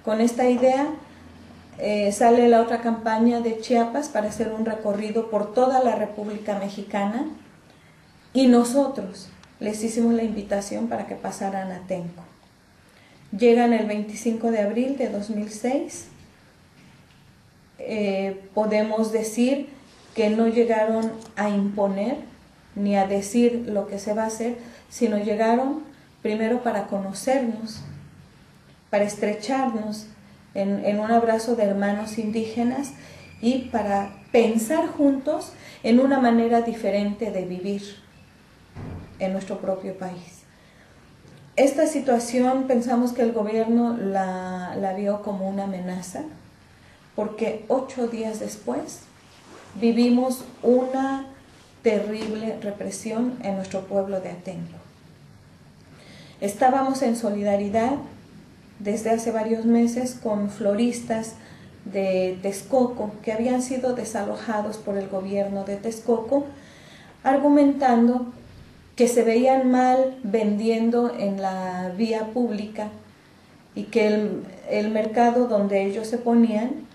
Con esta idea sale la otra campaña de Chiapas para hacer un recorrido por toda la República Mexicana y nosotros les hicimos la invitación para que pasaran a Atenco. Llegan el 25 de abril de 2006. Podemos decir que no llegaron a imponer ni a decir lo que se va a hacer, sino llegaron primero para conocernos, para estrecharnos en un abrazo de hermanos indígenas y para pensar juntos en una manera diferente de vivir en nuestro propio país. Esta situación pensamos que el gobierno la vio como una amenaza, porque 8 días después vivimos una terrible represión en nuestro pueblo de Atenco. Estábamos en solidaridad desde hace varios meses con floristas de Texcoco que habían sido desalojados por el gobierno de Texcoco, argumentando que se veían mal vendiendo en la vía pública y que el mercado donde ellos se ponían,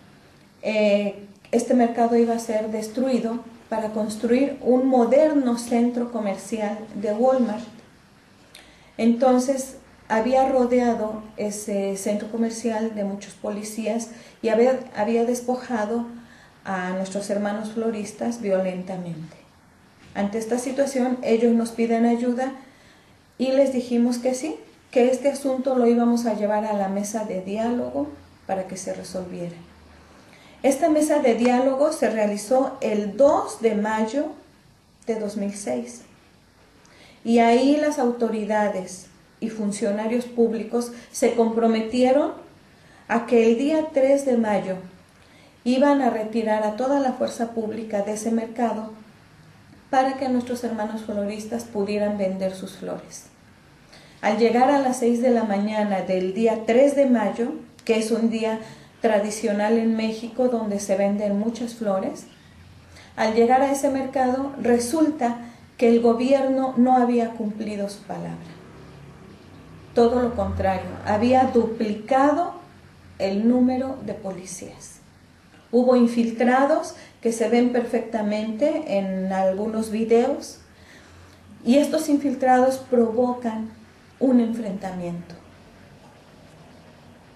este mercado iba a ser destruido para construir un moderno centro comercial de Walmart. Entonces había rodeado ese centro comercial de muchos policías y había despojado a nuestros hermanos floristas violentamente. Ante esta situación, ellos nos piden ayuda y les dijimos que sí, que este asunto lo íbamos a llevar a la mesa de diálogo para que se resolviera. Esta mesa de diálogo se realizó el 2 de mayo de 2006 y ahí las autoridades y funcionarios públicos se comprometieron a que el día 3 de mayo iban a retirar a toda la fuerza pública de ese mercado para que nuestros hermanos floristas pudieran vender sus flores. Al llegar a las 6 de la mañana del día 3 de mayo, que es un día tradicional en México donde se venden muchas flores, al llegar a ese mercado resulta que el gobierno no había cumplido su palabra. Todo lo contrario, había duplicado el número de policías. Hubo infiltrados que se ven perfectamente en algunos videos y estos infiltrados provocan un enfrentamiento.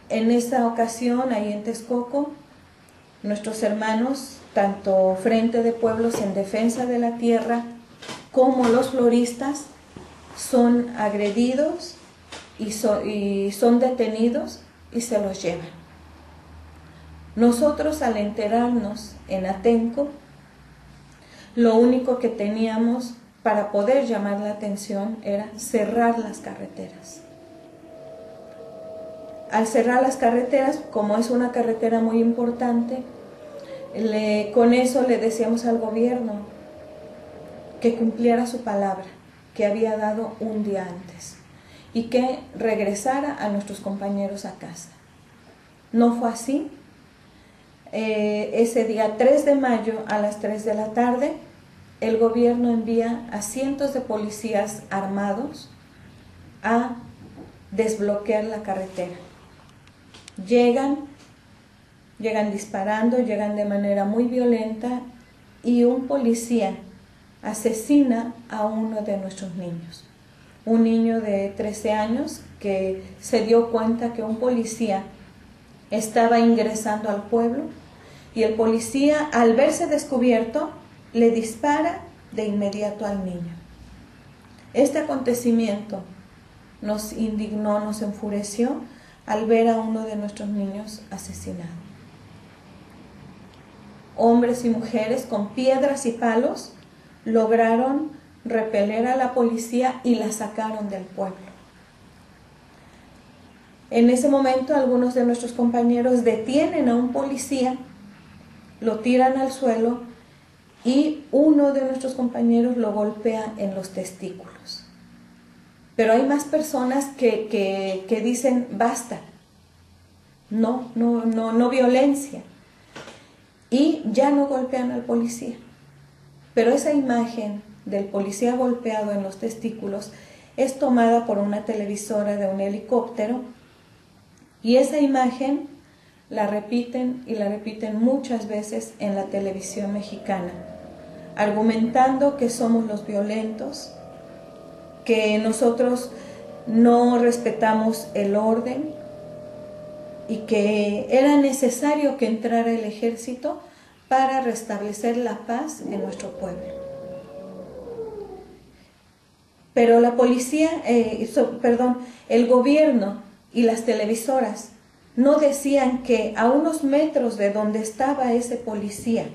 En esta ocasión, ahí en Texcoco, nuestros hermanos, tanto Frente de Pueblos en Defensa de la Tierra como los floristas, son agredidos y son detenidos y se los llevan. Nosotros, al enterarnos en Atenco, lo único que teníamos para poder llamar la atención era cerrar las carreteras. Al cerrar las carreteras, como es una carretera muy importante, con eso le decíamos al gobierno que cumpliera su palabra que había dado un día antes y que regresara a nuestros compañeros a casa. No fue así. Ese día 3 de mayo a las 3 de la tarde, el gobierno envía a cientos de policías armados a desbloquear la carretera. Llegan disparando, llegan de manera muy violenta y un policía asesina a uno de nuestros niños. Un niño de 13 años que se dio cuenta que un policía estaba ingresando al pueblo y el policía, al verse descubierto, le dispara de inmediato al niño. Este acontecimiento nos indignó, nos enfureció al ver a uno de nuestros niños asesinado. Hombres y mujeres con piedras y palos lograron repeler a la policía y la sacaron del pueblo. En ese momento algunos de nuestros compañeros detienen a un policía, lo tiran al suelo y uno de nuestros compañeros lo golpea en los testículos. Pero hay más personas que dicen basta, no violencia, y ya no golpean al policía. Pero esa imagen del policía golpeado en los testículos es tomada por una televisora de un helicóptero Y esa imagen la repiten y la repiten muchas veces en la televisión mexicana, argumentando que somos los violentos, que nosotros no respetamos el orden y que era necesario que entrara el ejército para restablecer la paz en nuestro pueblo. Pero la policía, el gobierno y las televisoras no decían que a unos metros de donde estaba ese policía,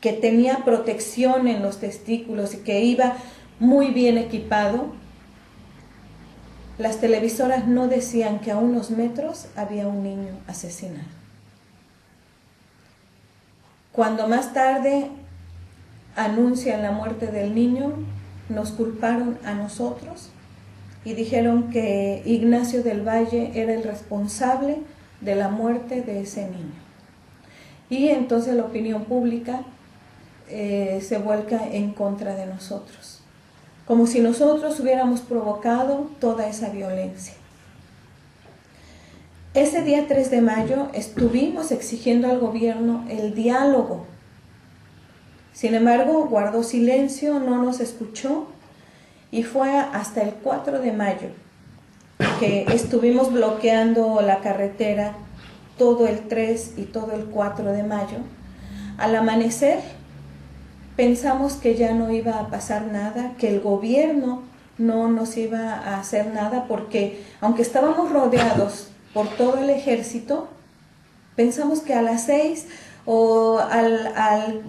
que tenía protección en los testículos y que iba muy bien equipado, las televisoras no decían que a unos metros había un niño asesinado. Cuando más tarde anuncian la muerte del niño, nos culparon a nosotros y dijeron que Ignacio del Valle era el responsable de la muerte de ese niño. Y entonces la opinión pública se vuelca en contra de nosotros, como si nosotros hubiéramos provocado toda esa violencia. Ese día 3 de mayo estuvimos exigiendo al gobierno el diálogo. Sin embargo, guardó silencio, no nos escuchó y fue hasta el 4 de mayo que estuvimos bloqueando la carretera todo el 3 y todo el 4 de mayo. Al amanecer pensamos que ya no iba a pasar nada, que el gobierno no nos iba a hacer nada, porque aunque estábamos rodeados por todo el ejército, pensamos que a las 6 o al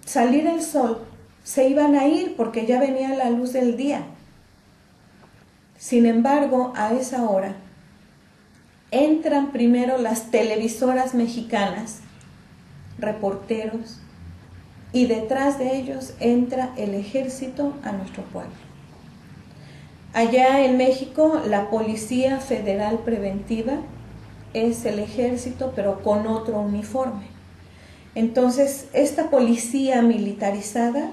salir el sol se iban a ir porque ya venía la luz del día. Sin embargo, a esa hora entran primero las televisoras mexicanas, reporteros, y detrás de ellos entra el ejército a nuestro pueblo. Allá en México, la Policía Federal Preventiva es el ejército, pero con otro uniforme. Entonces, esta policía militarizada,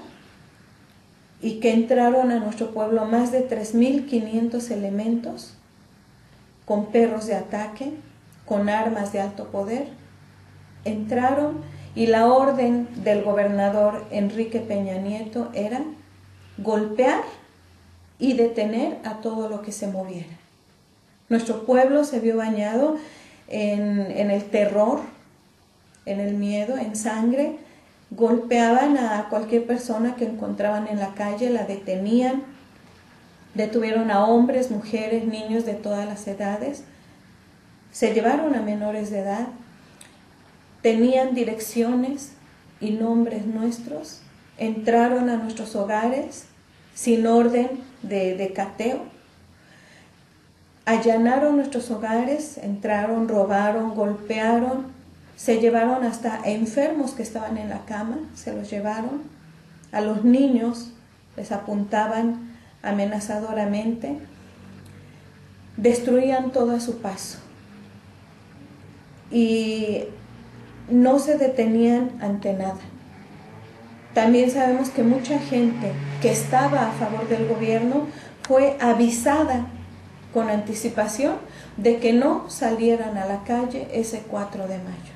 y que entraron a nuestro pueblo más de 3.500 elementos, con perros de ataque, con armas de alto poder, entraron, y la orden del gobernador Enrique Peña Nieto era golpear y detener a todo lo que se moviera. Nuestro pueblo se vio bañado en el terror, en el miedo, en sangre. Golpeaban a cualquier persona que encontraban en la calle, la detenían, detuvieron a hombres, mujeres, niños de todas las edades, se llevaron a menores de edad, tenían direcciones y nombres nuestros, entraron a nuestros hogares sin orden de cateo, allanaron nuestros hogares, entraron, robaron, golpearon, se llevaron hasta enfermos que estaban en la cama, se los llevaron. A los niños les apuntaban amenazadoramente, destruían todo a su paso y no se detenían ante nada. También sabemos que mucha gente que estaba a favor del gobierno fue avisada con anticipación de que no salieran a la calle ese 4 de mayo.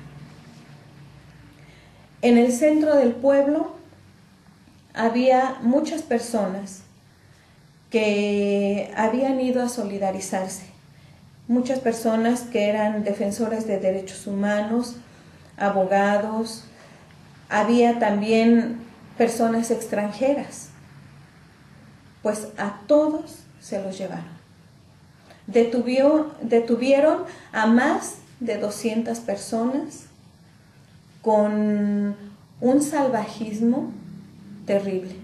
En el centro del pueblo había muchas personas que habían ido a solidarizarse, muchas personas que eran defensores de derechos humanos, abogados, había también personas extranjeras, pues a todos se los llevaron. Detuvieron a más de 200 personas con un salvajismo terrible.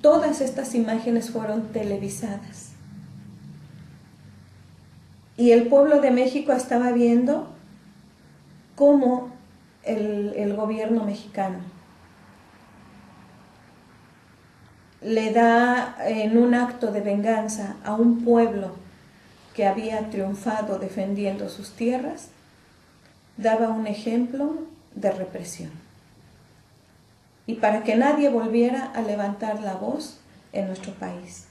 Todas estas imágenes fueron televisadas. Y el pueblo de México estaba viendo cómo el gobierno mexicano le da en un acto de venganza a un pueblo que había triunfado defendiendo sus tierras, daba un ejemplo de represión. Y para que nadie volviera a levantar la voz en nuestro país.